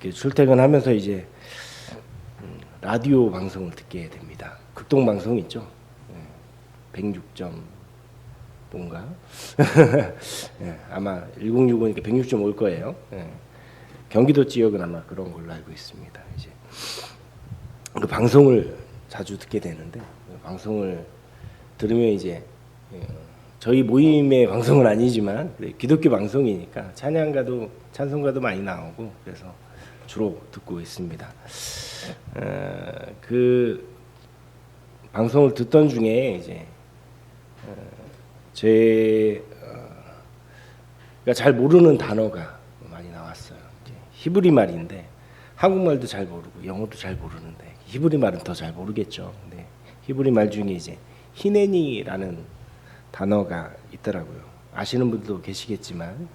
이렇게 출퇴근하면서 이제 라디오 방송을 듣게 됩니다. 극동 방송 있죠. 106점 뭔가 아마 1065니까 106점 올 거예요. 경기도 지역은 아마 그런 걸로 알고 있습니다. 이제 그 방송을 자주 듣게 되는데 방송을 들으면 이제 저희 모임의 방송은 아니지만 기독교 방송이니까 찬양가도 찬송가도 많이 나오고 그래서 주로 듣고 있습니다. 그 방송을 듣던 중에 이제 제가 잘 모르는 단어가 많이 나왔어요. 히브리 말인데 한국말도 잘 모르고 영어도 잘 모르는데 히브리 말은 더 잘 모르겠죠. 근데 히브리 말 중에 이제 히네니라는 단어가 있더라고요. 아시는 분들도 계시겠지만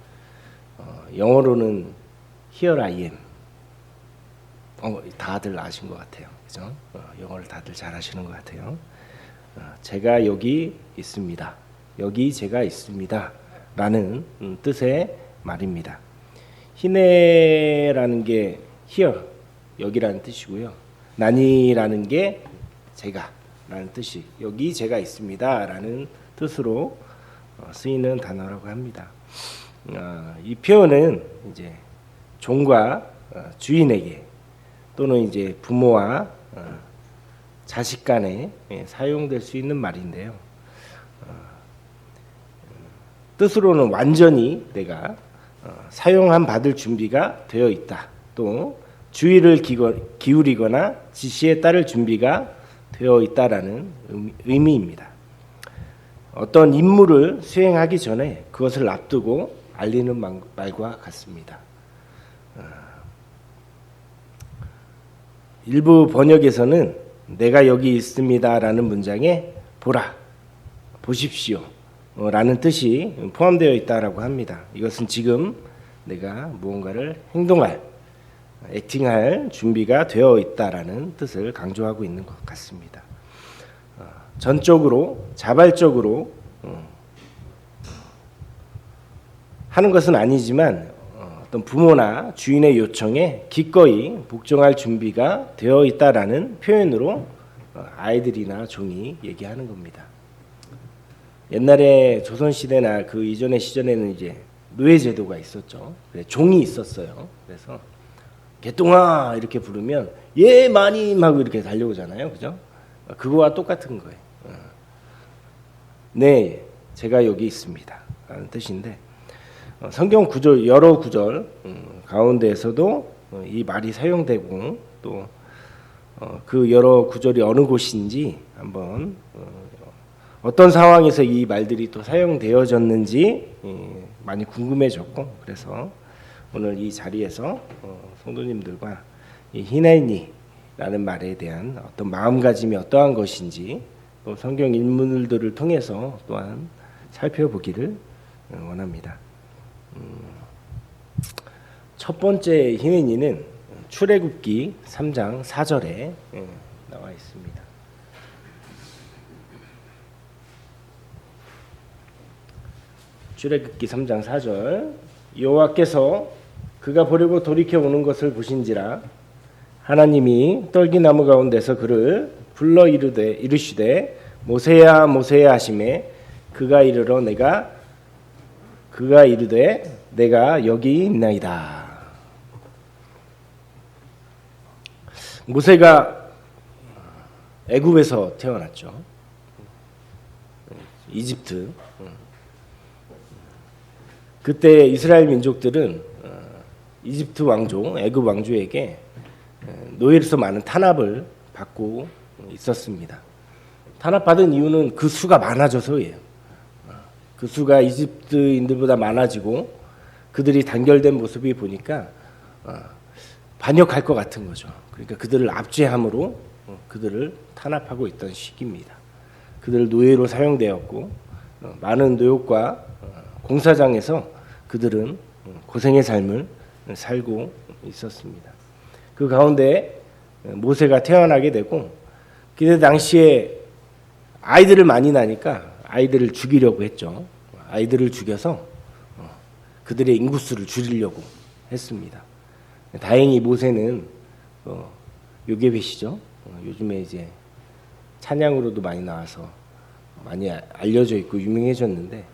영어로는 Here I am. 다들 아신 것 같아요. 그죠? 영어를 다들 잘 아시는 것 같아요. 제가 여기 있습니다. 여기 제가 있습니다. 라는 뜻의 말입니다. 히네라는 게 here, 여기라는 뜻이고요. 나니라는 게 제가 라는 뜻이 여기 제가 있습니다. 라는 뜻으로 쓰이는 단어라고 합니다. 이 표현은 이제 종과 주인에게 또는 이제 부모와 자식 간에 사용될 수 있는 말인데요. 뜻으로는 완전히 내가 사용함 받을 준비가 되어 있다. 또 주의를 기울이거나 지시에 따를 준비가 되어 있다라는 의미입니다. 어떤 임무를 수행하기 전에 그것을 앞두고 알리는 말과 같습니다. 일부 번역에서는 내가 여기 있습니다라는 문장에 보라, 보십시오 라는 뜻이 포함되어 있다라고 합니다. 이것은 지금 내가 무언가를 행동할, 액팅할 준비가 되어 있다라는 뜻을 강조하고 있는 것 같습니다. 전적으로, 자발적으로 하는 것은 아니지만 어떤 부모나 주인의 요청에 기꺼이 복종할 준비가 되어 있다라는 표현으로 아이들이나 종이 얘기하는 겁니다. 옛날에 조선시대나 그 이전의 시절에는 이제 노예제도가 있었죠. 종이 있었어요. 그래서 개똥아 이렇게 부르면 예 마님 하고 이렇게 달려오잖아요. 그죠? 그거와 똑같은 거예요. 네, 제가 여기 있습니다 라는 뜻인데 성경 구절 여러 구절 가운데에서도 이 말이 사용되고 또 그 여러 구절이 어느 곳인지 한번 어떤 상황에서 이 말들이 또 사용되어졌는지 많이 궁금해졌고 그래서 오늘 이 자리에서 성도님들과 이 히네니라는 말에 대한 어떤 마음가짐이 어떠한 것인지 또 성경 인물들을 통해서 또한 살펴보기를 원합니다. 첫 번째 히네니는 출애굽기 3장 4절에 나와 있습니다. 출애굽기 3장 4절 여호와께서 그가 보려고 돌이켜 오는 것을 보신지라 하나님이 떨기나무 가운데서 그를 불러 이르시되 모세야 모세야 하시매 그가 이르되 내가 여기 있나이다. 모세가 애굽에서 태어났죠. 이집트. 그때 이스라엘 민족들은 이집트 왕조, 애굽 왕조에게 노예로서 많은 탄압을 받고 있었습니다. 탄압받은 이유는 그 수가 많아져서예요. 그 수가 이집트인들보다 많아지고 그들이 단결된 모습이 보니까 반역할 것 같은 거죠. 그러니까 그들을 압제함으로 그들을 탄압하고 있던 시기입니다. 그들 노예로 사용되었고 많은 노역과 공사장에서 그들은 고생의 삶을 살고 있었습니다. 그 가운데 모세가 태어나게 되고 그때 당시에 아이들을 많이 낳으니까 아이들을 죽이려고 했죠. 아이들을 죽여서 그들의 인구수를 줄이려고 했습니다. 다행히 모세는 요게벳이죠. 요즘에 이제 찬양으로도 많이 나와서 많이 알려져 있고 유명해졌는데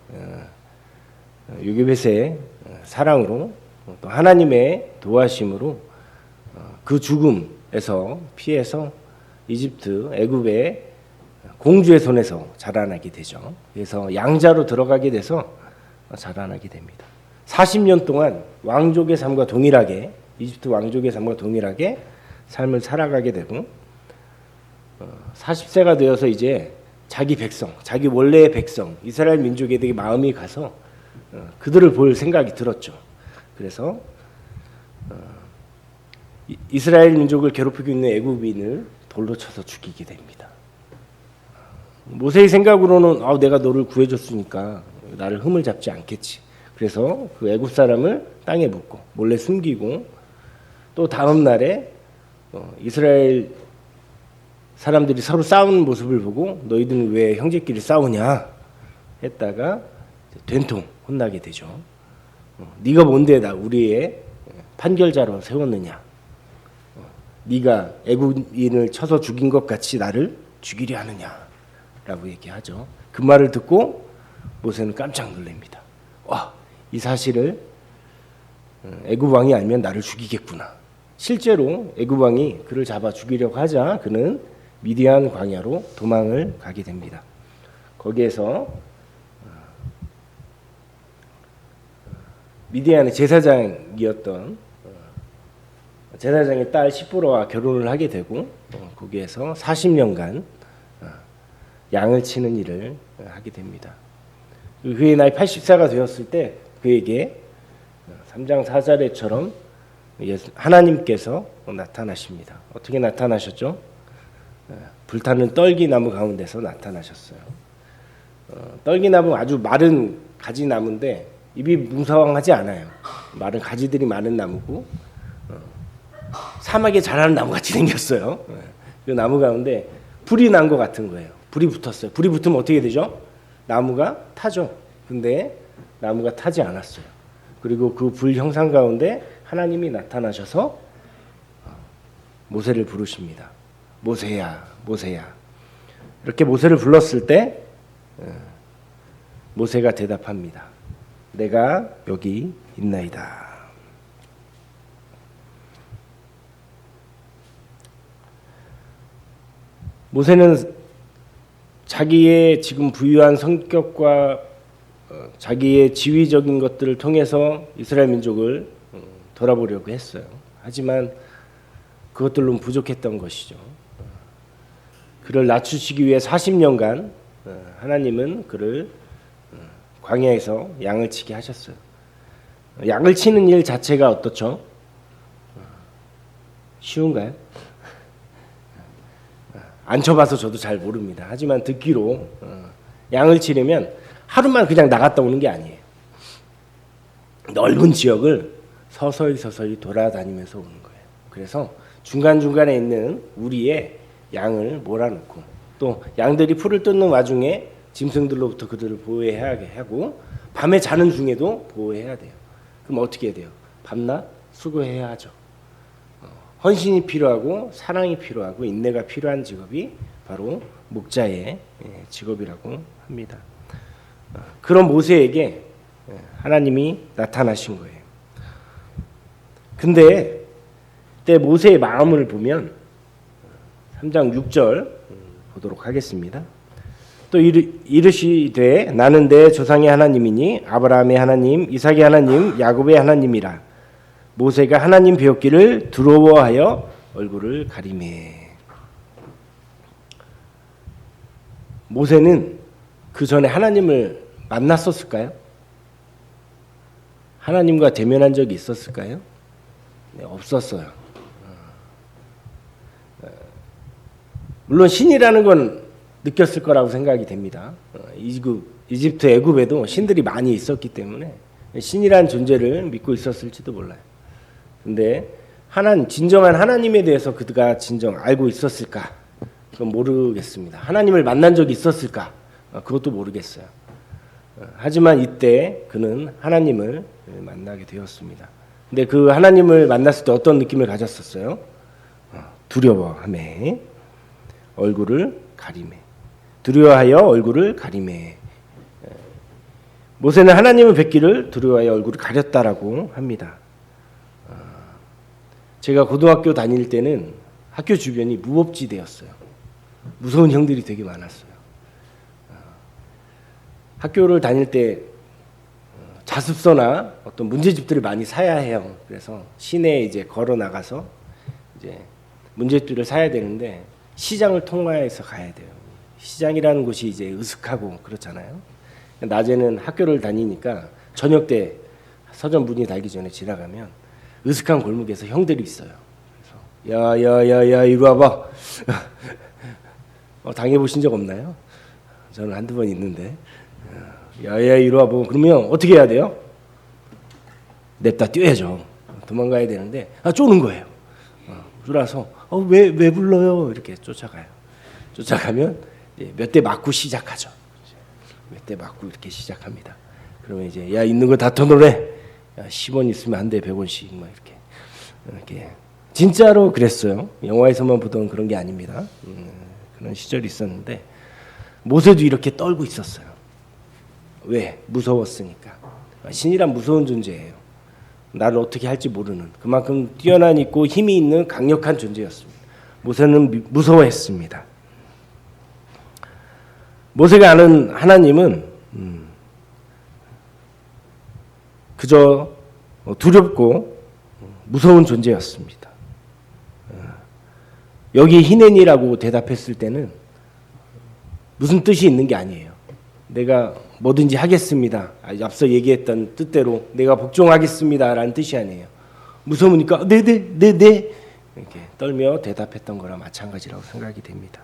요게벳의 사랑으로 또 하나님의 도와심으로 그 죽음에서 피해서 이집트 애굽의 공주의 손에서 자라나게 되죠. 그래서 양자로 들어가게 돼서 자라나게 됩니다. 40년 동안 왕족의 삶과 동일하게 이집트 왕족의 삶과 동일하게 삶을 살아가게 되고 40세가 되어서 이제 자기 백성, 자기 원래의 백성, 이스라엘 민족에게 마음이 가서 그들을 볼 생각이 들었죠. 그래서 이스라엘 민족을 괴롭히고 있는 애굽인을 돌로 쳐서 죽이게 됩니다. 모세의 생각으로는 내가 너를 구해줬으니까 나를 흠을 잡지 않겠지. 그래서 그 애굽 사람을 땅에 묻고 몰래 숨기고 또 다음 날에 이스라엘 사람들이 서로 싸우는 모습을 보고 너희들은 왜 형제끼리 싸우냐 했다가 된통 혼나게 되죠. 네가 뭔데 나 우리의 판결자로 세웠느냐. 네가 애굽인을 쳐서 죽인 것 같이 나를 죽이려 하느냐라고 얘기하죠. 그 말을 듣고 모세는 깜짝 놀랍니다. 이 사실을 애굽 왕이 알면 나를 죽이겠구나. 실제로 애굽 왕이 그를 잡아 죽이려고 하자 그는 미디안 광야로 도망을 가게 됩니다. 거기에서 미디안의 제사장이었던 제사장의 딸 시보라와 결혼을 하게 되고 거기에서 40년간 양을 치는 일을 하게 됩니다. 그의 나이 80세가 되었을 때 그에게 3장 4절에처럼 하나님께서 나타나십니다. 어떻게 나타나셨죠? 불타는 떨기나무 가운데서 나타나셨어요. 떨기나무 아주 마른 가지나무인데 잎이 뭉성하지 않아요. 마른 가지들이 많은 나무고 사막에 자라는 나무같이 생겼어요. 그 나무 가운데 불이 난 것 같은 거예요. 불이 붙었어요. 불이 붙으면 어떻게 되죠? 나무가 타죠. 근데 나무가 타지 않았어요. 그리고 그 불 형상 가운데 하나님이 나타나셔서 모세를 부르십니다. 모세야, 모세야. 이렇게 모세를 불렀을 때 모세가 대답합니다. 내가 여기 있나이다. 모세는 자기의 지금 부유한 성격과 자기의 지위적인 것들을 통해서 이스라엘 민족을 돌아보려고 했어요. 하지만 그것들로는 부족했던 것이죠. 그를 낮추시기 위해 40년간 하나님은 그를 광야에서 양을 치게 하셨어요. 양을 치는 일 자체가 어떻죠? 쉬운가요? 안 쳐봐서 저도 잘 모릅니다. 하지만 듣기로 양을 치려면 하루만 그냥 나갔다 오는 게 아니에요. 넓은 지역을 서서히 돌아다니면서 오는 거예요. 그래서 중간중간에 있는 우리의 양을 몰아넣고 또 양들이 풀을 뜯는 와중에 짐승들로부터 그들을 보호해야 하고 밤에 자는 중에도 보호해야 돼요. 그럼 어떻게 해야 돼요? 밤낮 수고해야 하죠. 헌신이 필요하고 사랑이 필요하고 인내가 필요한 직업이 바로 목자의 직업이라고 합니다. 그런 모세에게 하나님이 나타나신 거예요. 근데 그때 모세의 마음을 보면 3장 6절 보도록 하겠습니다. 또 이르시되 나는 내 조상의 하나님이니 아브라함의 하나님, 이삭의 하나님, 야곱의 하나님이라. 모세가 하나님 배웠기를 두려워하여 얼굴을 가리매. 모세는 그 전에 하나님을 만났었을까요? 하나님과 대면한 적이 있었을까요? 네, 없었어요. 물론 신이라는 건 느꼈을 거라고 생각이 됩니다. 이집트 애굽에도 신들이 많이 있었기 때문에 신이란 존재를 믿고 있었을지도 몰라요. 근데 진정한 하나님에 대해서 그가 진정 알고 있었을까? 그건 모르겠습니다. 하나님을 만난 적이 있었을까? 그것도 모르겠어요. 하지만 이때 그는 하나님을 만나게 되었습니다. 근데 그 하나님을 만났을 때 어떤 느낌을 가졌었어요? 두려워하매 얼굴을 가리매. 두려워하여 얼굴을 가리매. 모세는 하나님을 뵙기를 두려워하여 얼굴을 가렸다라고 합니다. 제가 고등학교 다닐 때는 학교 주변이 무법지대였어요. 무서운 형들이 되게 많았어요. 학교를 다닐 때 자습서나 어떤 문제집들을 많이 사야 해요. 그래서 시내에 이제 걸어 나가서 이제 문제집들을 사야 되는데 시장을 통과해서 가야 돼요. 시장이라는 곳이 이제 으슥하고 그렇잖아요. 낮에는 학교를 다니니까 저녁 때 서점 문이 닫기 전에 지나가면 으슥한 골목에서 형들이 있어요. 그래서 야야야야 이리 와봐. 당해보신 적 없나요? 저는 한두 번 있는데 야야 이리 와봐. 그러면 어떻게 해야 돼요? 냅다 뛰어야죠. 도망가야 되는데 쪼는 거예요. 쫄아서 왜 불러요? 이렇게 쫓아가요. 쫓아가면 몇 대 맞고 시작하죠. 몇 대 맞고 이렇게 시작합니다. 그러면 이제 야 있는 거 다 터놓으래. 야 10원 있으면 한 대 100원씩 막 이렇게 진짜로 그랬어요. 영화에서만 보던 그런 게 아닙니다. 그런 시절이 있었는데 모세도 이렇게 떨고 있었어요. 왜? 무서웠으니까. 신이란 무서운 존재예요. 나를 어떻게 할지 모르는 그만큼 뛰어난 있고 힘이 있는 강력한 존재였습니다. 모세는 무서워했습니다. 모세가 아는 하나님은 그저 두렵고 무서운 존재였습니다. 여기 히넨이라고 대답했을 때는 무슨 뜻이 있는 게 아니에요. 내가 뭐든지 하겠습니다. 앞서 얘기했던 뜻대로 내가 복종하겠습니다라는 뜻이 아니에요. 무서우니까 네네 이렇게 떨며 대답했던 거랑 마찬가지라고 생각이 됩니다.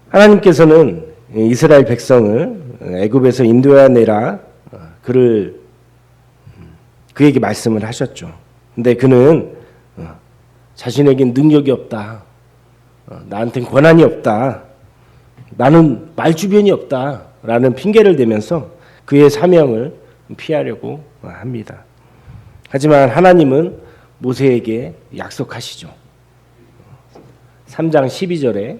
하나님께서는 이스라엘 백성을 애굽에서 인도해내라 그에게 말씀을 하셨죠. 근데 그는 자신에겐 능력이 없다. 나한테는 권한이 없다. 나는 말주변이 없다라는 핑계를 대면서 그의 사명을 피하려고 합니다. 하지만 하나님은 모세에게 약속하시죠. 3장 12절에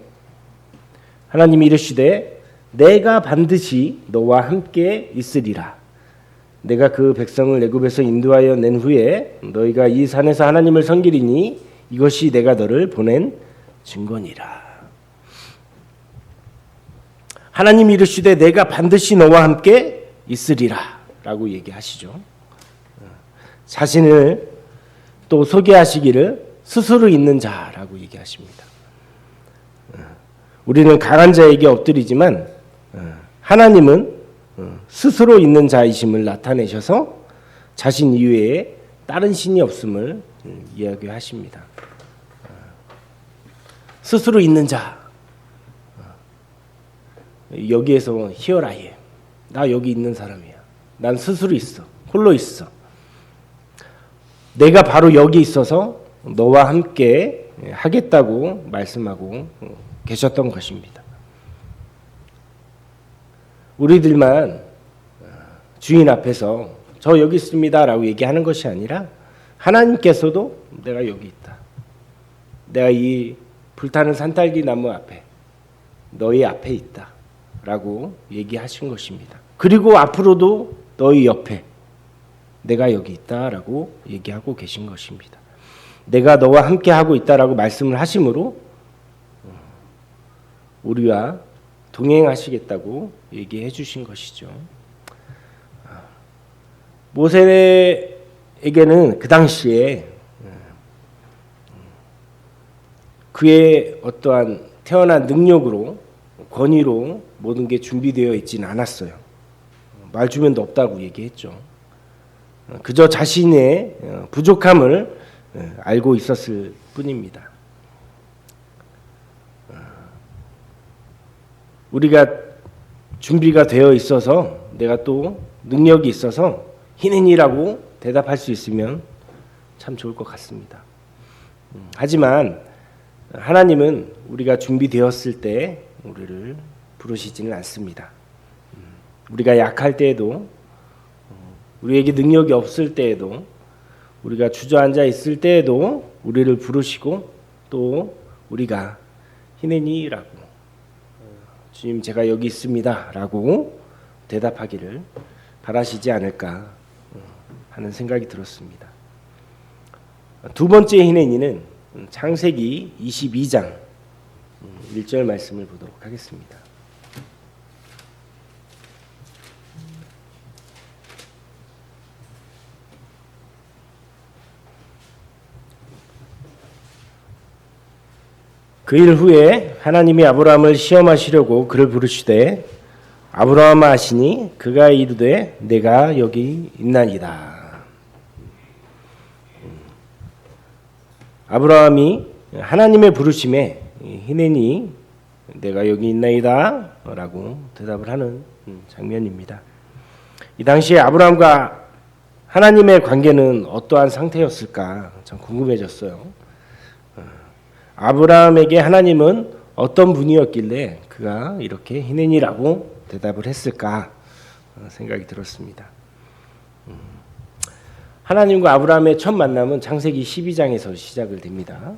하나님이 이르시되 내가 반드시 너와 함께 있으리라. 내가 그 백성을 애굽에서 인도하여 낸 후에 너희가 이 산에서 하나님을 섬기리니 이것이 내가 너를 보낸 증거니라. 하나님이 이르시되 내가 반드시 너와 함께 있으리라 라고 얘기하시죠. 자신을 또 소개하시기를 스스로 있는 자라고 얘기하십니다. 우리는 강한 자에게 엎드리지만 하나님은 스스로 있는 자이심을 나타내셔서 자신 이외에 다른 신이 없음을 이야기하십니다. 스스로 있는 자. 여기에서 Here I am. 나 여기 있는 사람이야. 난 스스로 있어. 홀로 있어. 내가 바로 여기 있어서 너와 함께 하겠다고 말씀하고 계셨던 것입니다. 우리들만 주인 앞에서 저 여기 있습니다 라고 얘기하는 것이 아니라 하나님께서도 내가 여기 있다. 내가 이 불타는 산딸기 나무 앞에 너희 앞에 있다 라고 얘기하신 것입니다. 그리고 앞으로도 너희 옆에 내가 여기 있다라고 얘기하고 계신 것입니다. 내가 너와 함께 하고 있다라고 말씀을 하심으로 우리와 동행하시겠다고 얘기해 주신 것이죠. 모세에게는 그 당시에 그의 어떠한 태어난 능력으로 권위로 모든 게 준비되어 있지는 않았어요. 말주변도 없다고 얘기했죠. 그저 자신의 부족함을 알고 있었을 뿐입니다. 우리가 준비가 되어 있어서 내가 또 능력이 있어서 히넨이라고 대답할 수 있으면 참 좋을 것 같습니다. 하지만 하나님은 우리가 준비되었을 때 우리를 부르시지는 않습니다. 우리가 약할 때에도 우리에게 능력이 없을 때에도, 우리가 주저앉아 있을 때에도 우리를 부르시고 또 우리가 히네니라고, 주님 제가 여기 있습니다 라고 대답하기를 바라시지 않을까 하는 생각이 들었습니다. 두 번째 히네니는 창세기 22장 1절 말씀을 보도록 하겠습니다. 그 일 후에 하나님이 아브라함을 시험하시려고 그를 부르시되 아브라함아 하시니 그가 이르되 내가 여기 있나이다. 아브라함이 하나님의 부르심에 히네니 내가 여기 있나이다 라고 대답을 하는 장면입니다. 이 당시에 아브라함과 하나님의 관계는 어떠한 상태였을까 참 궁금해졌어요. 아브라함에게 하나님은 어떤 분이었길래 그가 이렇게 히네니라고 대답을 했을까 생각이 들었습니다. 하나님과 아브라함의 첫 만남은 창세기 12장에서 시작을 됩니다.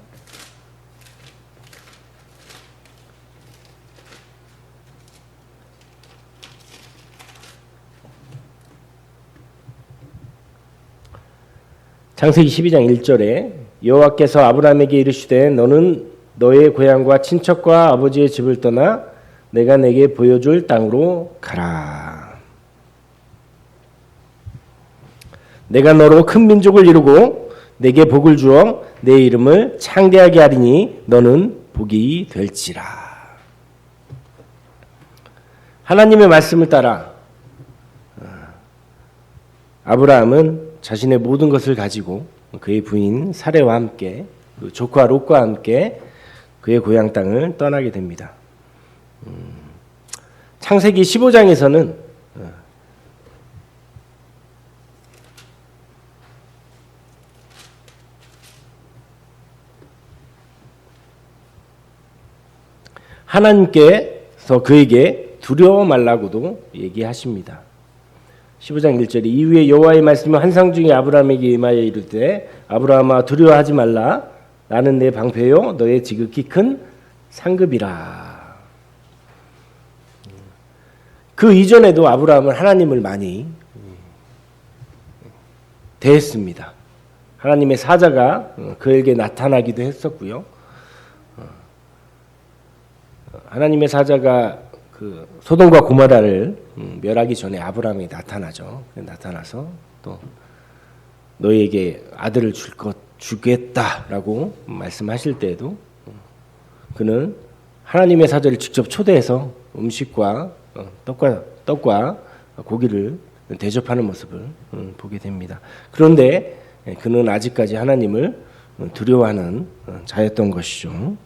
창세기 12장 1절에 여호와께서 아브라함에게 이르시되 너는 너의 고향과 친척과 아버지의 집을 떠나 내가 내게 보여줄 땅으로 가라. 내가 너로 큰 민족을 이루고 내게 복을 주어 내 이름을 창대하게 하리니 너는 복이 될지라. 하나님의 말씀을 따라 아브라함은 자신의 모든 것을 가지고 그의 부인 사레와 함께 조카 롯과 함께 그의 고향 땅을 떠나게 됩니다. 창세기 15장에서는 하나님께서 그에게 두려워 말라고도 얘기하십니다. 15장 1절에 이후에 여호와의 말씀이 환상 중에 아브라함에게 임하여 이르되 아브라함아 두려워하지 말라 나는 내 방패요 너의 지극히 큰 상급이라. 그 이전에도 아브라함은 하나님을 많이 대했습니다. 하나님의 사자가 그에게 나타나기도 했었고요. 하나님의 사자가 그 소돔과 고모라를 멸하기 전에 아브라함이 나타나죠. 나타나서 또 너희에게 아들을 주겠다라고 말씀하실 때에도 그는 하나님의 사자를 직접 초대해서 음식과 떡과 고기를 대접하는 모습을 보게 됩니다. 그런데 그는 아직까지 하나님을 두려워하는 자였던 것이죠.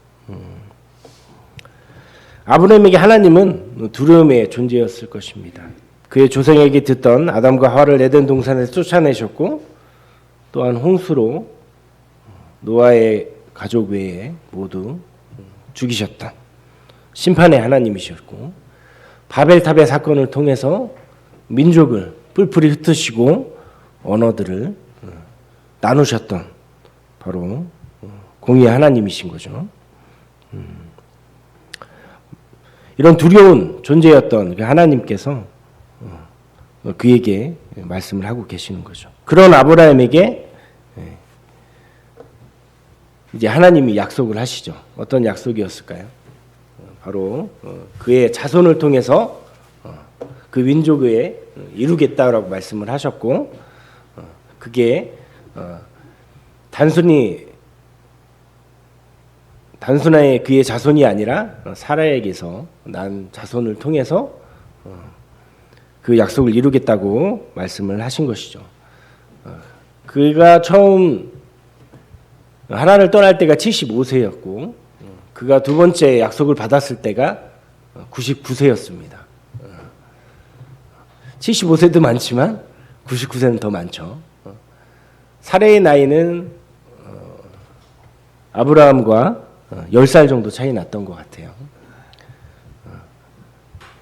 아브라함에게 하나님은 두려움의 존재였을 것입니다. 그의 조상에게 듣던 아담과 하와를 에덴 동산에서 쫓아내셨고 또한 홍수로 노아의 가족 외에 모두 죽이셨던 심판의 하나님이셨고 바벨탑의 사건을 통해서 민족을 뿔뿔이 흩으시고 언어들을 나누셨던 바로 공의의 하나님이신 거죠. 이런 두려운 존재였던 그 하나님께서 그에게 말씀을 하고 계시는 거죠. 그런 아브라함에게 이제 하나님이 약속을 하시죠. 어떤 약속이었을까요? 바로 그의 자손을 통해서 그 민족에 이루겠다라고 말씀을 하셨고 그게 단순하게 그의 자손이 아니라 사라에게서 난 자손을 통해서 그 약속을 이루겠다고 말씀을 하신 것이죠. 그가 처음 하나님을 떠날 때가 75세였고 그가 두 번째 약속을 받았을 때가 99세였습니다. 75세도 많지만 99세는 더 많죠. 사레의 나이는 아브라함과 10살 정도 차이 났던 것 같아요.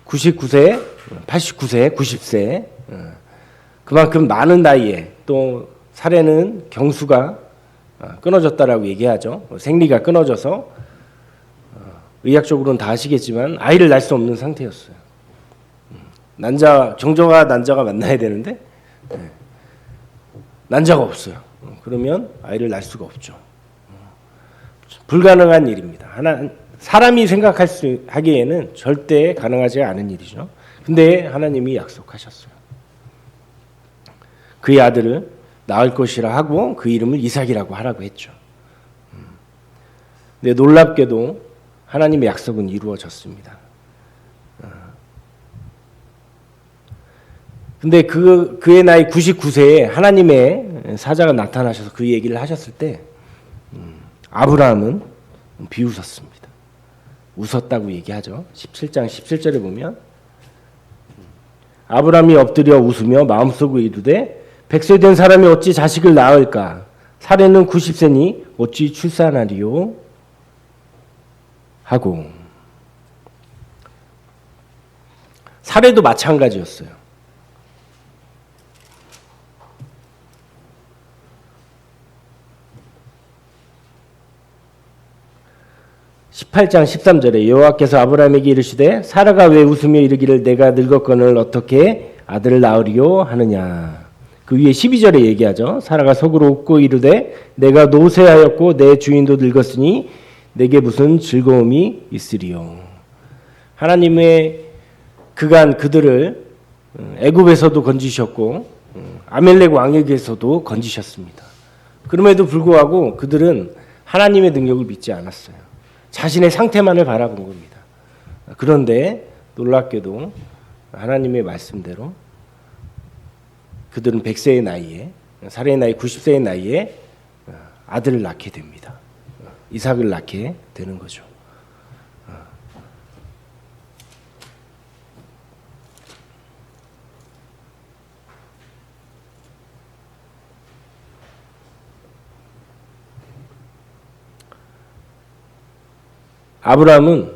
99세, 89세, 90세 그만큼 많은 나이에 또 사례는 경수가 끊어졌다라고 얘기하죠. 생리가 끊어져서 의학적으로는 다 아시겠지만 아이를 낳을 수 없는 상태였어요. 정조와 난자가 만나야 되는데 난자가 없어요. 그러면 아이를 낳을 수가 없죠. 불가능한 일입니다. 사람이 하기에는 절대 가능하지 않은 일이죠. 근데 하나님이 약속하셨어요. 그의 아들을 낳을 것이라 하고 그 이름을 이삭이라고 하라고 했죠. 근데 놀랍게도 하나님의 약속은 이루어졌습니다. 근데 그의 나이 99세에 하나님의 사자가 나타나셔서 그 얘기를 하셨을 때 아브라함은 비웃었습니다. 웃었다고 얘기하죠. 17장 17절에 보면 아브라함이 엎드려 웃으며 마음속으로 이르되 100세 된 사람이 어찌 자식을 낳을까? 사례는 90세니 어찌 출산하리요? 하고 사례도 마찬가지였어요. 18장 13절에 여호와께서 아브라함에게 이르시되 사라가 왜 웃으며 이르기를 내가 늙었거늘 어떻게 아들을 낳으리요 하느냐. 그 위에 12절에 얘기하죠. 사라가 속으로 웃고 이르되 내가 노쇠하였고 내 주인도 늙었으니 내게 무슨 즐거움이 있으리요. 하나님의 그간 그들을 애굽에서도 건지셨고 아멜렉 왕에게서도 건지셨습니다. 그럼에도 불구하고 그들은 하나님의 능력을 믿지 않았어요. 자신의 상태만을 바라본 겁니다. 그런데 놀랍게도 하나님의 말씀대로 그들은 100세의 나이에 사례의 나이 90세의 나이에 아들을 낳게 됩니다. 이삭을 낳게 되는 거죠. 아브라함은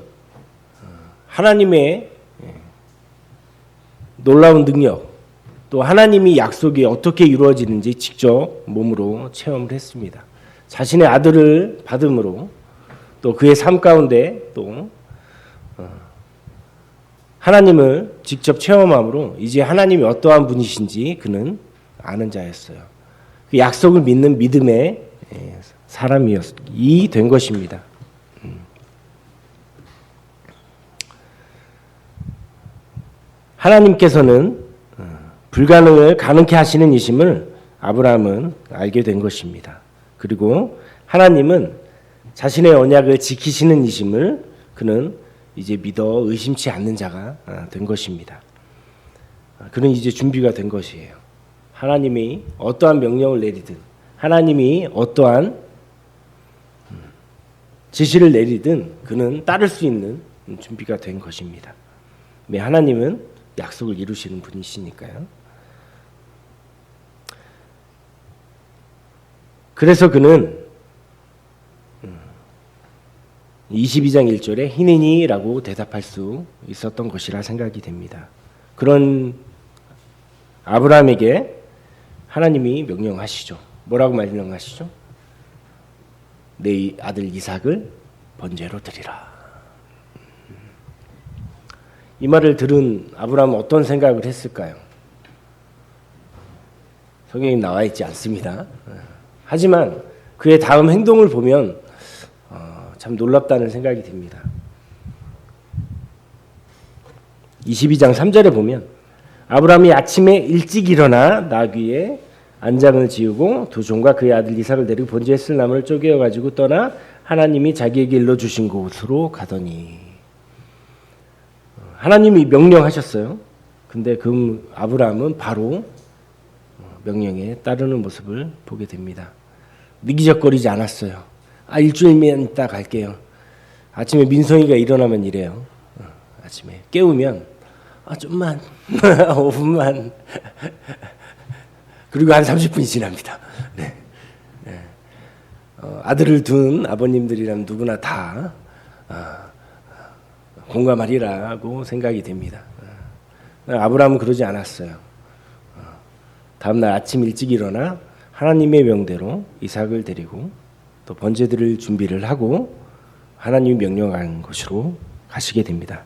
하나님의 놀라운 능력, 또 하나님이 약속이 어떻게 이루어지는지 직접 몸으로 체험을 했습니다. 자신의 아들을 받음으로 또 그의 삶 가운데 또 하나님을 직접 체험함으로 이제 하나님이 어떠한 분이신지 그는 아는 자였어요. 그 약속을 믿는 믿음의 사람이 된 것입니다. 하나님께서는 불가능을 가능케 하시는 이심을 아브라함은 알게 된 것입니다. 그리고 하나님은 자신의 언약을 지키시는 이심을 그는 이제 믿어 의심치 않는 자가 된 것입니다. 그는 이제 준비가 된 것이에요. 하나님이 어떠한 명령을 내리든 하나님이 어떠한 지시를 내리든 그는 따를 수 있는 준비가 된 것입니다. 하나님은 약속을 이루시는 분이시니까요. 그래서 그는 22장 1절에 희는이라고 대답할 수 있었던 것이라 생각이 됩니다. 그런 아브라함에게 하나님이 명령하시죠. 뭐라고 명령하시죠? 내 아들 이삭을 번제로 드리라. 이 말을 들은 아브라함은 어떤 생각을 했을까요? 성경에 나와 있지 않습니다. 하지만 그의 다음 행동을 보면 참 놀랍다는 생각이 듭니다. 22장 3절에 보면 아브라함이 아침에 일찍 일어나 나귀에 안장을 지우고 두 종과 그의 아들 이삭을 데리고 번제했을 나무를 쪼개어 가지고 떠나 하나님이 자기에게 일러주신 곳으로 가더니 하나님이 명령하셨어요. 근데 그 아브라함은 바로 명령에 따르는 모습을 보게 됩니다. 미기적거리지 않았어요. 일주일만 있다 갈게요. 아침에 민성이가 일어나면 이래요. 아침에 깨우면 좀만 5분만 그리고 한 30분이 지납니다. 네. 아들을 둔 아버님들이라면 누구나 다 공감하리라고 생각이 됩니다. 아브라함은 그러지 않았어요. 다음날 아침 일찍 일어나 하나님의 명대로 이삭을 데리고 또 번제드릴 준비를 하고 하나님이 명령한 곳으로 가시게 됩니다.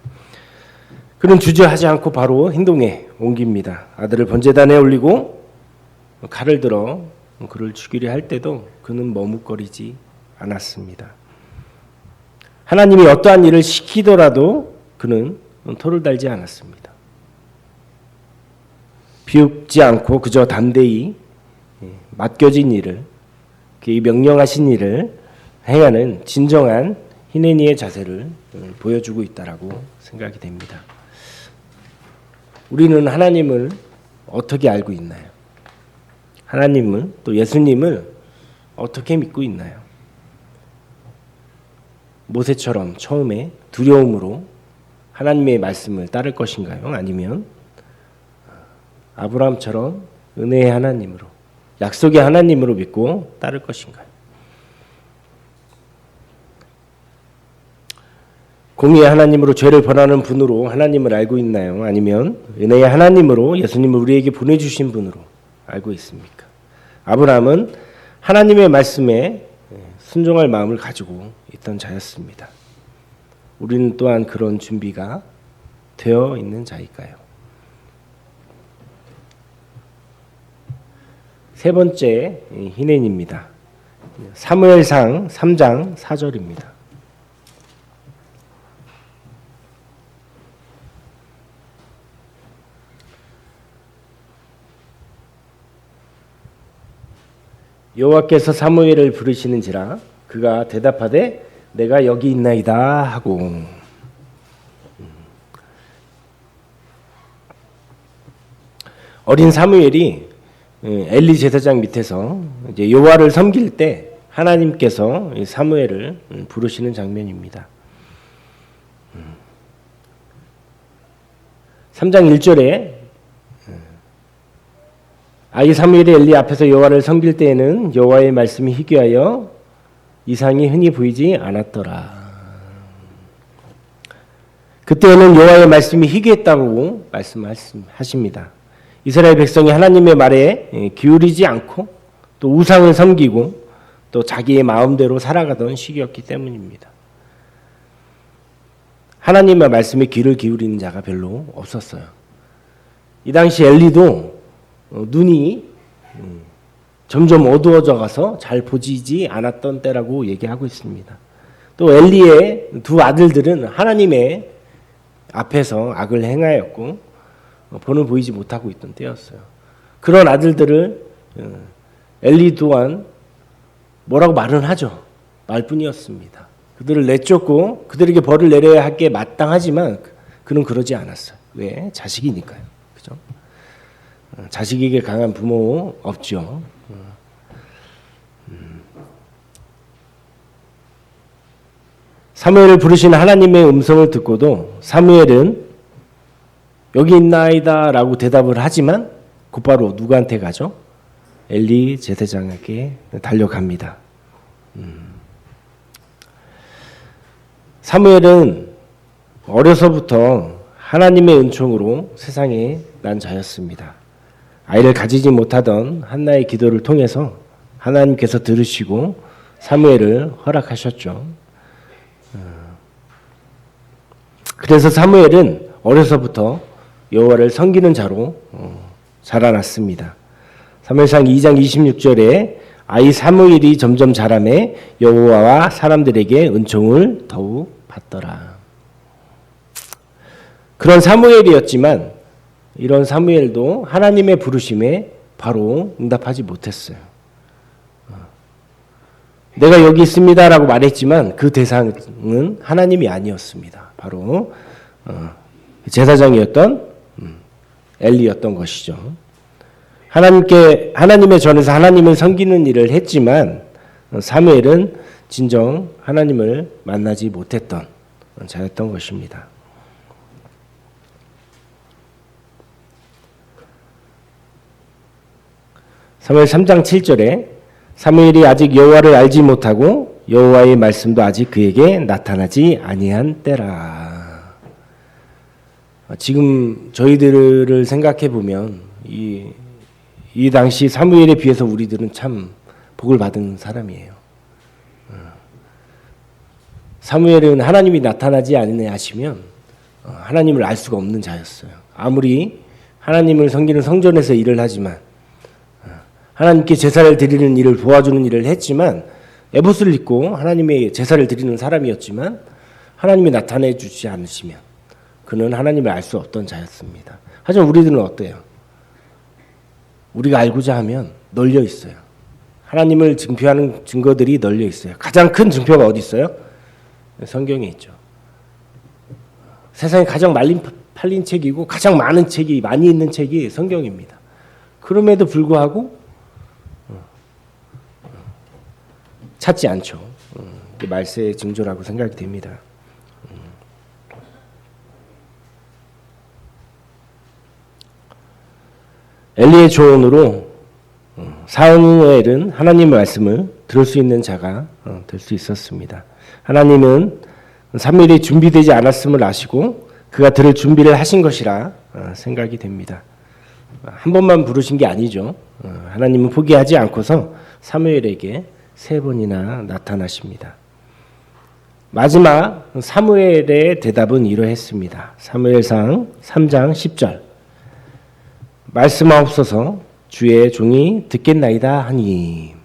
그는 주저하지 않고 바로 행동에 옮깁니다. 아들을 번제단에 올리고 칼을 들어 그를 죽이려 할 때도 그는 머뭇거리지 않았습니다. 하나님이 어떠한 일을 시키더라도 그는 토를 달지 않았습니다. 비웃지 않고 그저 담대히 맡겨진 일을, 그의 명령하신 일을 행하는 진정한 히네니의 자세를 보여주고 있다라고 생각이 됩니다. 우리는 하나님을 어떻게 알고 있나요? 하나님을 또 예수님을 어떻게 믿고 있나요? 모세처럼 처음에 두려움으로 하나님의 말씀을 따를 것인가요? 아니면 아브라함처럼 은혜의 하나님으로, 약속의 하나님으로 믿고 따를 것인가요? 공의의 하나님으로 죄를 벌하는 분으로 하나님을 알고 있나요? 아니면 은혜의 하나님으로 예수님을 우리에게 보내주신 분으로 알고 있습니까? 아브라함은 하나님의 말씀에 순종할 마음을 가지고 있던 자였습니다. 우리는 또한 그런 준비가 되어 있는 자일까요? 세 번째 히넨입니다. 사무엘상 3장 4절입니다. 여호와께서 사무엘을 부르시는지라 그가 대답하되 내가 여기 있나이다 하고. 어린 사무엘이 엘리 제사장 밑에서 이제 여호와를 섬길 때 하나님께서 사무엘을 부르시는 장면입니다. 3장 1절에 아이 사무엘이 엘리 앞에서 여호와를 섬길 때에는 여호와의 말씀이 희귀하여 이상이 흔히 보이지 않았더라. 그때는 여호와의 말씀이 희귀했다고 말씀하십니다. 이스라엘 백성이 하나님의 말에 기울이지 않고 또 우상을 섬기고 또 자기의 마음대로 살아가던 시기였기 때문입니다. 하나님의 말씀에 귀를 기울이는 자가 별로 없었어요. 이 당시 엘리도 눈이 점점 어두워져 가서 잘 보이지 않았던 때라고 얘기하고 있습니다. 또 엘리의 두 아들들은 하나님의 앞에서 악을 행하였고 본을 보이지 못하고 있던 때였어요. 그런 아들들을 엘리 또한 뭐라고 말은 하죠. 말뿐이었습니다. 그들을 내쫓고 그들에게 벌을 내려야 할 게 마땅하지만 그는 그러지 않았어요. 왜? 자식이니까요. 그죠? 자식에게 강한 부모 없죠. 사무엘을 부르신 하나님의 음성을 듣고도 사무엘은 여기 있나이다 라고 대답을 하지만 곧바로 누구한테 가죠? 엘리 제사장에게 달려갑니다. 사무엘은 어려서부터 하나님의 은총으로 세상에 난 자였습니다. 아이를 가지지 못하던 한나의 기도를 통해서 하나님께서 들으시고 사무엘을 허락하셨죠. 그래서 사무엘은 어려서부터 여호와를 섬기는 자로 자라났습니다. 사무엘상 2장 26절에 아이 사무엘이 점점 자라매 여호와와 사람들에게 은총을 더욱 받더라. 그런 사무엘이었지만 이런 사무엘도 하나님의 부르심에 바로 응답하지 못했어요. 내가 여기 있습니다라고 말했지만 그 대상은 하나님이 아니었습니다. 바로 제사장이었던 엘리였던 것이죠. 하나님의 전에서 하나님을 섬기는 일을 했지만 사무엘은 진정 하나님을 만나지 못했던 자였던 것입니다. 사무엘 3장 7절에 사무엘이 아직 여호와를 알지 못하고 여호와의 말씀도 아직 그에게 나타나지 아니한 때라. 지금 저희들을 생각해 보면 이 이 당시 사무엘에 비해서 우리들은 참 복을 받은 사람이에요. 사무엘은 하나님이 나타나지 않으냐 하시면 하나님을 알 수가 없는 자였어요. 아무리 하나님을 섬기는 성전에서 일을 하지만 하나님께 제사를 드리는 일을 도와주는 일을 했지만 에봇을 입고 하나님의 제사를 드리는 사람이었지만 하나님이 나타내 주지 않으시면 그는 하나님을 알 수 없던 자였습니다. 하지만 우리들은 어때요? 우리가 알고자 하면 널려 있어요. 하나님을 증표하는 증거들이 널려 있어요. 가장 큰 증표가 어디 있어요? 성경에 있죠. 세상에 가장 팔린 책이고 가장 많은 책이 많이 있는 책이 성경입니다. 그럼에도 불구하고 찾지 않죠. 말세의 징조라고 생각이 됩니다. 엘리의 조언으로 사무엘은 하나님의 말씀을 들을 수 있는 자가 될 수 있었습니다. 하나님은 사무엘이 준비되지 않았음을 아시고 그가 들을 준비를 하신 것이라 생각이 됩니다. 한 번만 부르신 게 아니죠. 하나님은 포기하지 않고서 사무엘에게 3번이나 나타나십니다. 마지막 사무엘의 대답은 이러했습니다. 사무엘상 3장 10절 말씀하옵소서 주의 종이 듣겠나이다 하니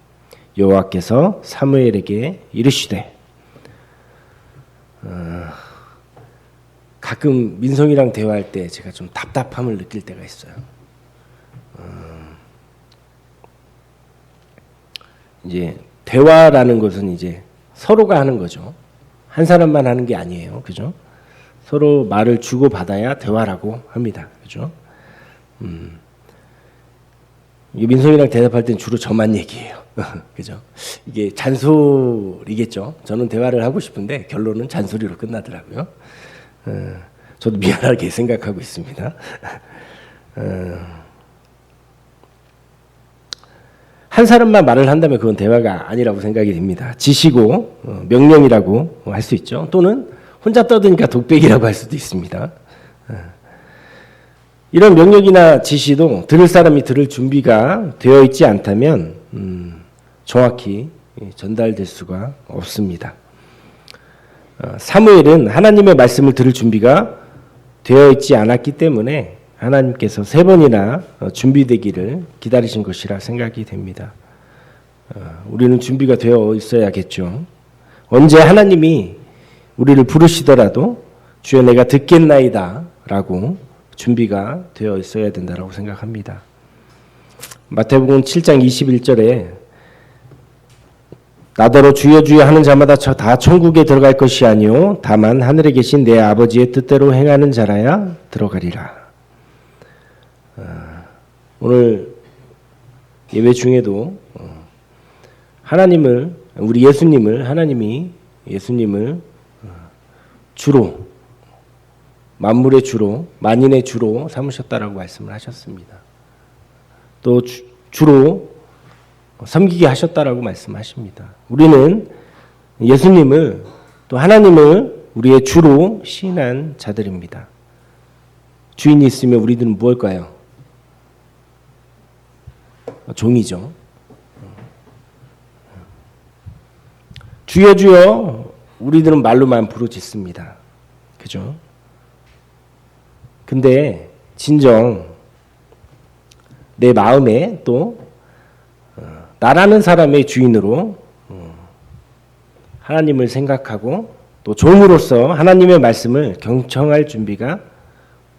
여호와께서 사무엘에게 이르시되 가끔 민성이랑 대화할 때 제가 좀 답답함을 느낄 때가 있어요. 이제 대화라는 것은 이제 서로가 하는 거죠. 한 사람만 하는 게 아니에요. 그죠? 서로 말을 주고 받아야 대화라고 합니다. 그죠? 민성이랑 대답할 땐 주로 저만 얘기해요. 그죠? 이게 잔소리겠죠. 저는 대화를 하고 싶은데 결론은 잔소리로 끝나더라고요. 저도 미안하게 생각하고 있습니다. 한 사람만 말을 한다면 그건 대화가 아니라고 생각이 됩니다. 지시고 명령이라고 할 수 있죠. 또는 혼자 떠드니까 독백이라고 할 수도 있습니다. 이런 명령이나 지시도 들을 사람이 들을 준비가 되어 있지 않다면 정확히 전달될 수가 없습니다. 사무엘은 하나님의 말씀을 들을 준비가 되어 있지 않았기 때문에 하나님께서 3번이나 준비되기를 기다리신 것이라 생각이 됩니다. 우리는 준비가 되어 있어야겠죠. 언제 하나님이 우리를 부르시더라도 주여 내가 듣겠나이다 라고 준비가 되어 있어야 된다고 생각합니다. 마태복음 7장 21절에 나더러 주여 주여 하는 자마다 다 천국에 들어갈 것이 아니요 다만 하늘에 계신 내 아버지의 뜻대로 행하는 자라야 들어가리라. 오늘 예배 중에도 하나님을 우리 하나님이 예수님을 주로 만물의 주로 만인의 주로 삼으셨다라고 말씀을 하셨습니다. 또 주로 섬기게 하셨다라고 말씀하십니다. 우리는 예수님을 또 하나님을 우리의 주로 시인한 자들입니다. 주인이 있으면 우리들은 무엇일까요? 종이죠. 주여 주여 우리들은 말로만 부르짖습니다. 그죠? 근데 진정 내 마음에 또 나라는 사람의 주인으로 하나님을 생각하고 또 종으로서 하나님의 말씀을 경청할 준비가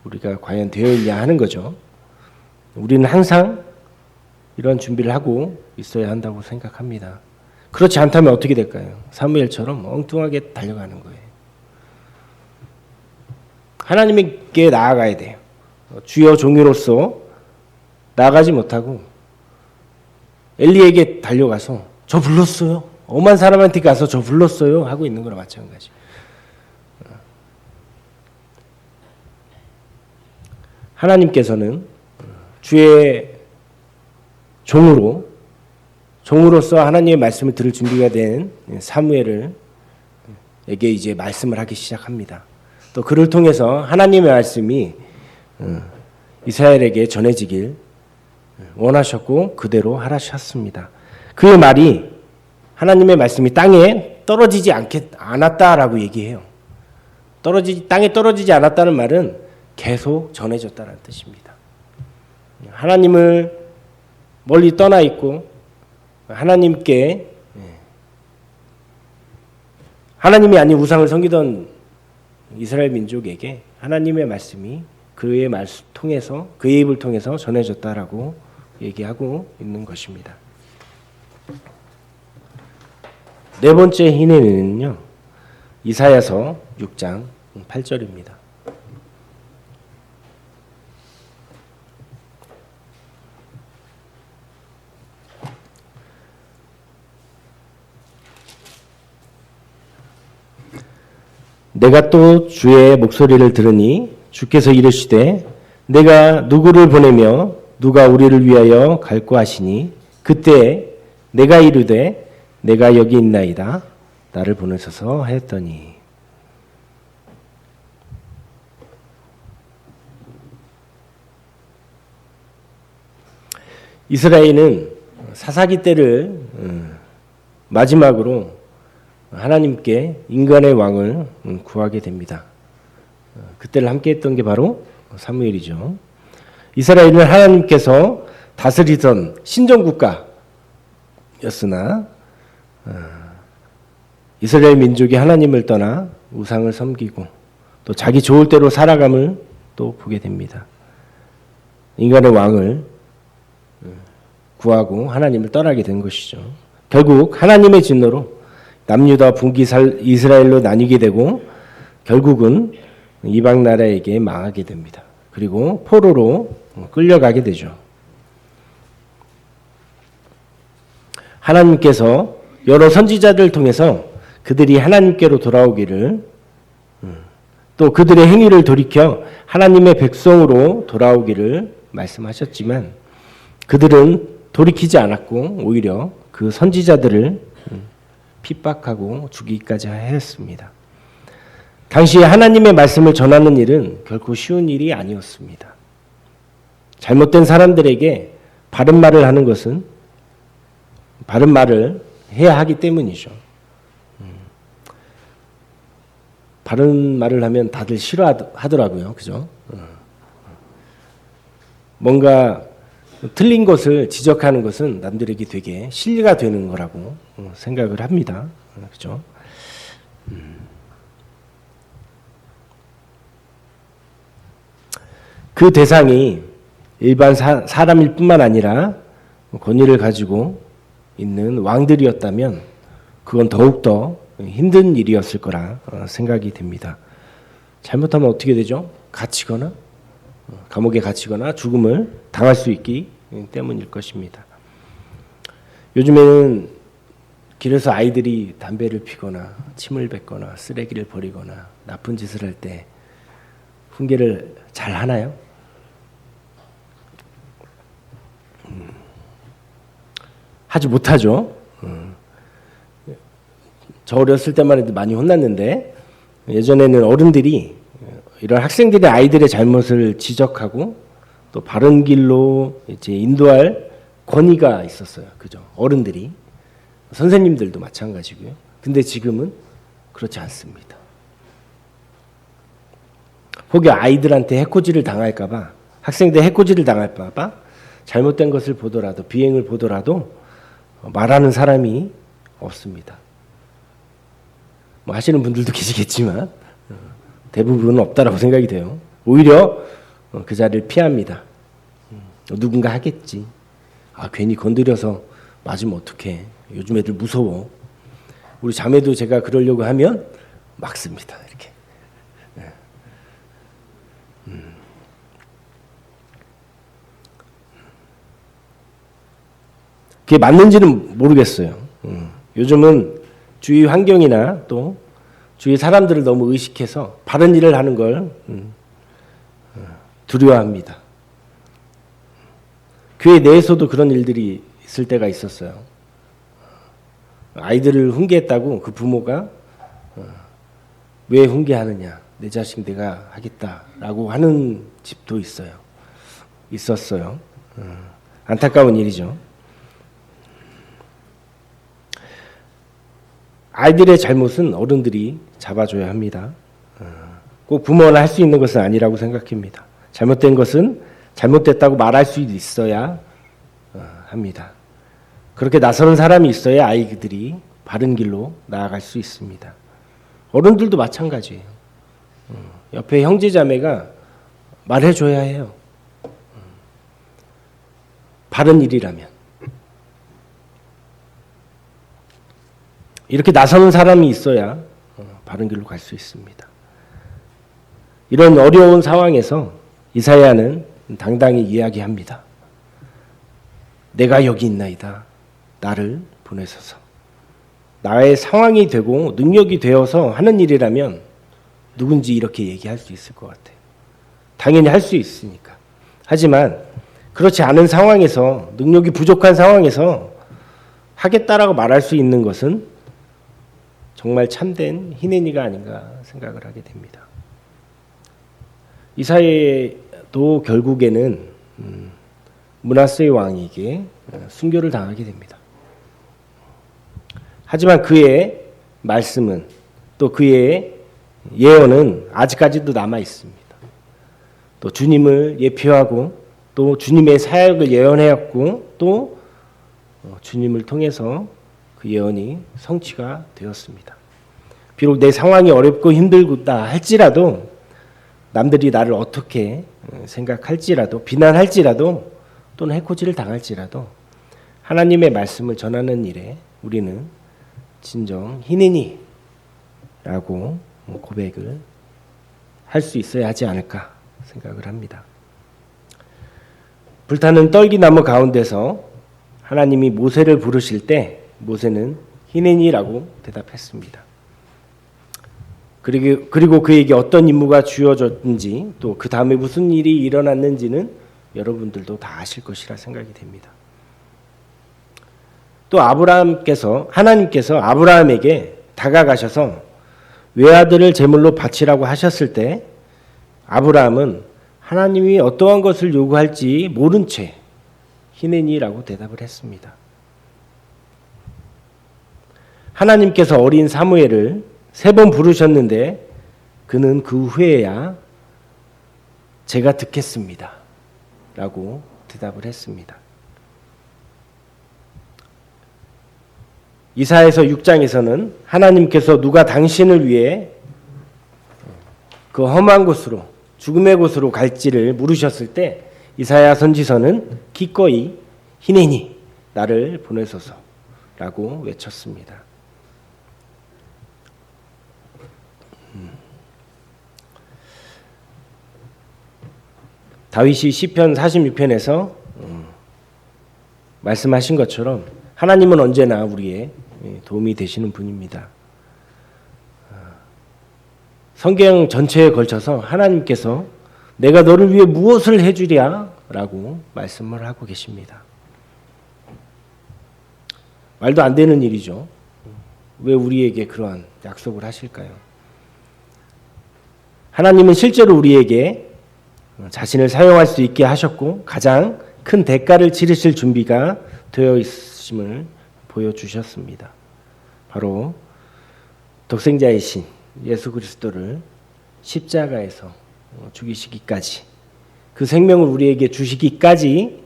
우리가 과연 되어 있냐 하는 거죠. 우리는 항상 이런 준비를 하고 있어야 한다고 생각합니다. 그렇지 않다면 어떻게 될까요? 사무엘처럼 엉뚱하게 달려가는 거예요. 하나님께 나아가야 돼요. 주여 종이로서 나아가지 못하고 엘리에게 달려가서 저 불렀어요. 엄한 사람한테 가서 저 불렀어요 하고 있는 거랑 마찬가지. 하나님께서는 주의 종으로서 하나님의 말씀을 들을 준비가 된 사무엘에게 이제 말씀을 하기 시작합니다. 또 그를 통해서 하나님의 말씀이 이스라엘에게 전해지길 원하셨고 그대로 하셨습니다. 그의 말이 하나님의 말씀이 땅에 떨어지지 않았다라고 얘기해요. 땅에 떨어지지 않았다는 말은 계속 전해졌다는 뜻입니다. 하나님을 멀리 떠나 있고 하나님이 아닌 우상을 섬기던 이스라엘 민족에게 하나님의 말씀이 그의 말씀 통해서 그의 입을 통해서 전해졌다라고 얘기하고 있는 것입니다. 네 번째 희내는요, 이사야서 6장 8절입니다. 내가 또 주의 목소리를 들으니 주께서 이르시되 내가 누구를 보내며 누가 우리를 위하여 갈고 하시니 그때 내가 이르되 내가 여기 있나이다 나를 보내소서 하였더니. 이스라엘은 사사기 때를 마지막으로 하나님께 인간의 왕을 구하게 됩니다. 그때를 함께 했던 게 바로 사무엘이죠. 이스라엘은 하나님께서 다스리던 신정국가였으나 이스라엘 민족이 하나님을 떠나 우상을 섬기고 또 자기 좋을 대로 살아감을 또 보게 됩니다. 인간의 왕을 구하고 하나님을 떠나게 된 것이죠. 결국 하나님의 진노로 남유다 분기 이스라엘로 나뉘게 되고 결국은 이방 나라에게 망하게 됩니다. 그리고 포로로 끌려가게 되죠. 하나님께서 여러 선지자들을 통해서 그들이 하나님께로 돌아오기를 또 그들의 행위를 돌이켜 하나님의 백성으로 돌아오기를 말씀하셨지만 그들은 돌이키지 않았고 오히려 그 선지자들을 핍박하고 죽이기까지 하였습니다. 당시에 하나님의 말씀을 전하는 일은 결코 쉬운 일이 아니었습니다. 잘못된 사람들에게 바른 말을 하는 것은 바른 말을 해야 하기 때문이죠. 바른 말을 하면 다들 싫어하더라고요. 그죠? 뭔가 틀린 것을 지적하는 것은 남들에게 되게 실리가 되는 거라고 생각을 합니다. 그죠? 그 대상이 일반 사람일 뿐만 아니라 권위를 가지고 있는 왕들이었다면 그건 더욱더 힘든 일이었을 거라 생각이 됩니다. 잘못하면 어떻게 되죠? 갇히거나 감옥에 갇히거나 죽음을 당할 수 있기 때문일 것입니다. 요즘에는 길에서 아이들이 담배를 피거나 침을 뱉거나 쓰레기를 버리거나 나쁜 짓을 할 때 훈계를 잘 하나요? 하지 못하죠. 저 어렸을 때만 해도 많이 혼났는데 예전에는 어른들이 이런 학생들의 아이들의 잘못을 지적하고 또 바른 길로 이제 인도할 권위가 있었어요. 그죠? 어른들이 선생님들도 마찬가지고요. 근데 지금은 그렇지 않습니다. 혹여 아이들한테 해코지를 당할까봐 학생들 해코지를 당할까봐 잘못된 것을 보더라도 비행을 보더라도 말하는 사람이 없습니다. 뭐 하시는 분들도 계시겠지만 대부분은 없다라고 생각이 돼요. 오히려 그 자리를 피합니다. 누군가 하겠지. 괜히 건드려서 맞으면 어떡해. 요즘 애들 무서워. 우리 자매도 제가 그러려고 하면 막습니다. 이렇게. 그게 맞는지는 모르겠어요. 요즘은 주위 환경이나 또 주위 사람들을 너무 의식해서 바른 일을 하는 걸 두려워합니다. 교회 내에서도 그런 일들이 있을 때가 있었어요. 아이들을 훈계했다고 그 부모가 왜 훈계하느냐, 내 자식 내가 하겠다라고 하는 집도 있었어요. 안타까운 일이죠. 아이들의 잘못은 어른들이 잡아줘야 합니다. 꼭 부모나 할 수 있는 것은 아니라고 생각합니다. 잘못된 것은 잘못됐다고 말할 수 있어야 합니다. 그렇게 나서는 사람이 있어야 아이들이 바른 길로 나아갈 수 있습니다. 어른들도 마찬가지예요. 옆에 형제자매가 말해줘야 해요. 바른 일이라면. 이렇게 나서는 사람이 있어야 바른 길로 갈 수 있습니다. 이런 어려운 상황에서 이사야는 당당히 이야기합니다. 내가 여기 있나이다. 나를 보내소서. 나의 상황이 되고 능력이 되어서 하는 일이라면 누군지 이렇게 얘기할 수 있을 것 같아요. 당연히 할 수 있으니까. 하지만 그렇지 않은 상황에서, 능력이 부족한 상황에서 하겠다라고 말할 수 있는 것은 정말 참된 희내니가 아닌가 생각을 하게 됩니다. 이사야도 결국에는 므낫세의 왕에게 순교를 당하게 됩니다. 하지만 그의 말씀은, 또 그의 예언은 아직까지도 남아 있습니다. 또 주님을 예표하고 또 주님의 사역을 예언하였고 또 주님을 통해서 그 예언이 성취가 되었습니다. 비록 내 상황이 어렵고 힘들다 할지라도, 남들이 나를 어떻게 생각할지라도, 비난할지라도, 또는 해코지를 당할지라도 하나님의 말씀을 전하는 일에 우리는 진정 희내니라고 고백을 할 수 있어야 하지 않을까 생각을 합니다. 불타는 떨기나무 가운데서 하나님이 모세를 부르실 때 모세는 희내니라고 대답했습니다. 그리고 그에게 어떤 임무가 주어졌는지, 또 그 다음에 무슨 일이 일어났는지는 여러분들도 다 아실 것이라 생각이 됩니다. 또 하나님께서 아브라함에게 다가가셔서 외아들을 제물로 바치라고 하셨을 때 아브라함은 하나님이 어떠한 것을 요구할지 모른 채 희내니라고 대답을 했습니다. 하나님께서 어린 사무엘을 3번 부르셨는데 그는 그 후에야 제가 듣겠습니다 라고 대답을 했습니다. 이사야서 6장에서는 하나님께서 누가 당신을 위해 그 험한 곳으로, 죽음의 곳으로 갈지를 물으셨을 때 이사야 선지서는 기꺼이 희내니 나를 보내소서라고 외쳤습니다. 다윗이 시편 46편에서 말씀하신 것처럼 하나님은 언제나 우리의 도움이 되시는 분입니다. 성경 전체에 걸쳐서 하나님께서 내가 너를 위해 무엇을 해주랴 라고 말씀을 하고 계십니다. 말도 안 되는 일이죠. 왜 우리에게 그러한 약속을 하실까요? 하나님은 실제로 우리에게 자신을 사용할 수 있게 하셨고 가장 큰 대가를 치르실 준비가 되어 있음을 보여주셨습니다. 바로 독생자이신 예수 그리스도를 십자가에서 죽이시기까지, 그 생명을 우리에게 주시기까지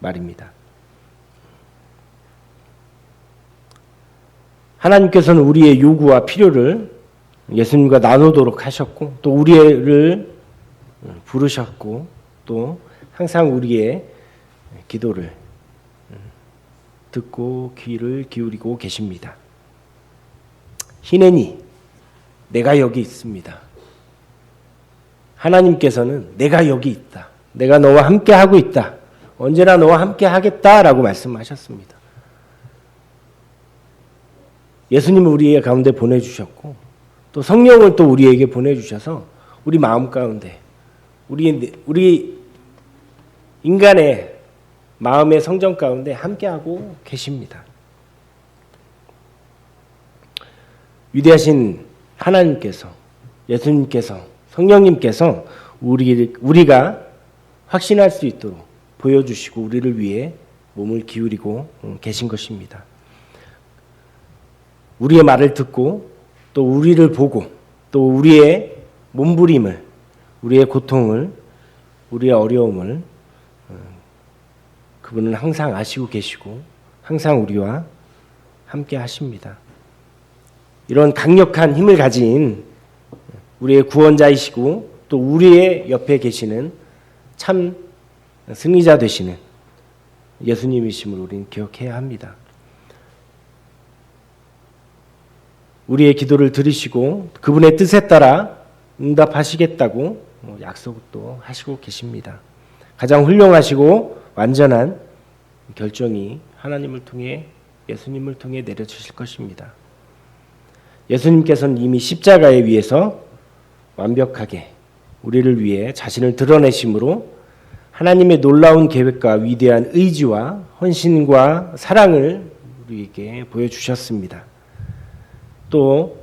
말입니다. 하나님께서는 우리의 요구와 필요를 예수님과 나누도록 하셨고 또 우리를 부르셨고 또 항상 우리의 기도를 듣고 귀를 기울이고 계십니다. 희내니 내가 여기 있습니다. 하나님께서는 내가 여기 있다. 내가 너와 함께 하고 있다. 언제나 너와 함께 하겠다라고 말씀하셨습니다. 예수님을 우리의 가운데 보내주셨고 또 성령을 또 우리에게 보내주셔서 우리 마음 가운데 우리 인간의 마음의 성전 가운데 함께하고 계십니다. 위대하신 하나님께서, 예수님께서, 성령님께서 우리가 확신할 수 있도록 보여주시고 우리를 위해 몸을 기울이고 계신 것입니다. 우리의 말을 듣고 또 우리를 보고 또 우리의 몸부림을, 우리의 고통을, 우리의 어려움을 그분은 항상 아시고 계시고 항상 우리와 함께 하십니다. 이런 강력한 힘을 가진 우리의 구원자이시고 또 우리의 옆에 계시는 참 승리자 되시는 예수님이심을 우리는 기억해야 합니다. 우리의 기도를 들으시고 그분의 뜻에 따라 응답하시겠다고 약속도 하시고 계십니다. 가장 훌륭하시고 완전한 결정이 하나님을 통해 예수님을 통해 내려주실 것입니다. 예수님께서는 이미 십자가에 위해서 완벽하게 우리를 위해 자신을 드러내심으로 하나님의 놀라운 계획과 위대한 의지와 헌신과 사랑을 우리에게 보여주셨습니다. 또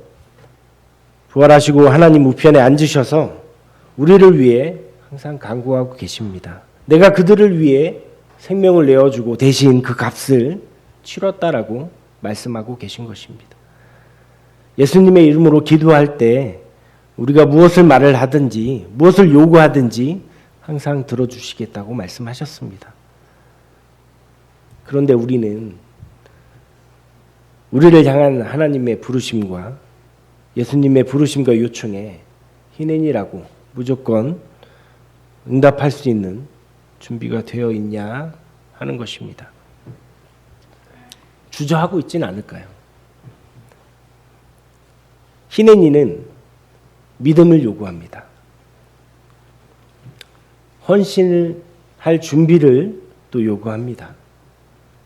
부활하시고 하나님 우편에 앉으셔서 우리를 위해 항상 간구하고 계십니다. 내가 그들을 위해 생명을 내어주고 대신 그 값을 치렀다라고 말씀하고 계신 것입니다. 예수님의 이름으로 기도할 때 우리가 무엇을 말을 하든지 무엇을 요구하든지 항상 들어주시겠다고 말씀하셨습니다. 그런데 우리는 우리를 향한 하나님의 부르심과 예수님의 부르심과 요청에 희낸이라고 무조건 응답할 수 있는 준비가 되어 있냐 하는 것입니다. 주저하고 있지는 않을까요? 희낸이는 믿음을 요구합니다. 헌신을 할 준비를 또 요구합니다.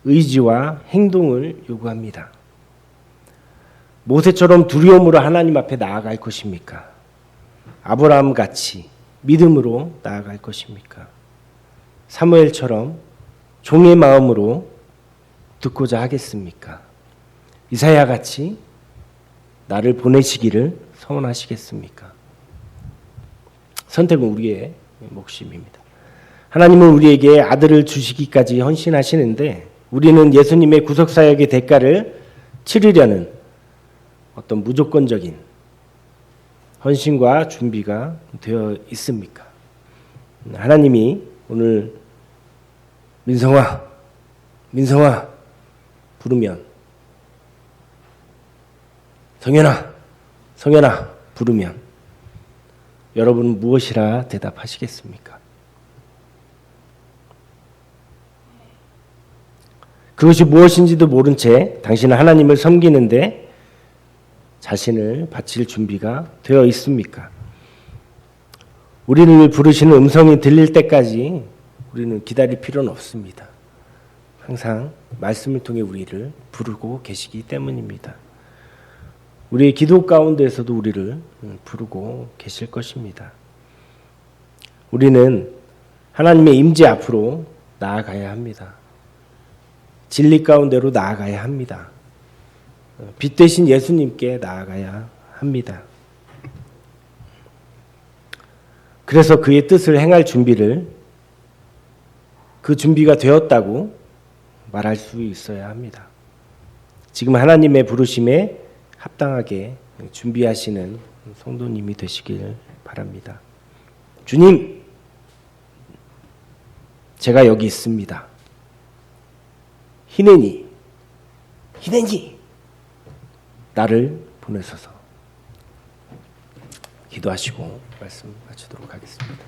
의지와 행동을 요구합니다. 모세처럼 두려움으로 하나님 앞에 나아갈 것입니까? 아브라함 같이 믿음으로 나아갈 것입니까? 사무엘처럼 종의 마음으로 듣고자 하겠습니까? 이사야 같이 나를 보내시기를 서원하시겠습니까? 선택은 우리의 몫입니다. 하나님은 우리에게 아들을 주시기까지 헌신하시는데 우리는 예수님의 구속사역의 대가를 치르려는 어떤 무조건적인 헌신과 준비가 되어 있습니까? 하나님이 오늘 민성아 부르면 성현아 부르면 여러분은 무엇이라 대답하시겠습니까? 그것이 무엇인지도 모른 채 당신은 하나님을 섬기는데 자신을 바칠 준비가 되어 있습니까? 우리를 부르시는 음성이 들릴 때까지 우리는 기다릴 필요는 없습니다. 항상 말씀을 통해 우리를 부르고 계시기 때문입니다. 우리의 기도 가운데에서도 우리를 부르고 계실 것입니다. 우리는 하나님의 임재 앞으로 나아가야 합니다. 진리 가운데로 나아가야 합니다. 빛 되신 예수님께 나아가야 합니다. 그래서 그의 뜻을 행할 준비를 그 준비가 되었다고 말할 수 있어야 합니다. 지금 하나님의 부르심에 합당하게 준비하시는 성도님이 되시길 바랍니다. 주님, 제가 여기 있습니다. 희내니 나를 보내소서. 기도하시고 말씀 마치도록 하겠습니다.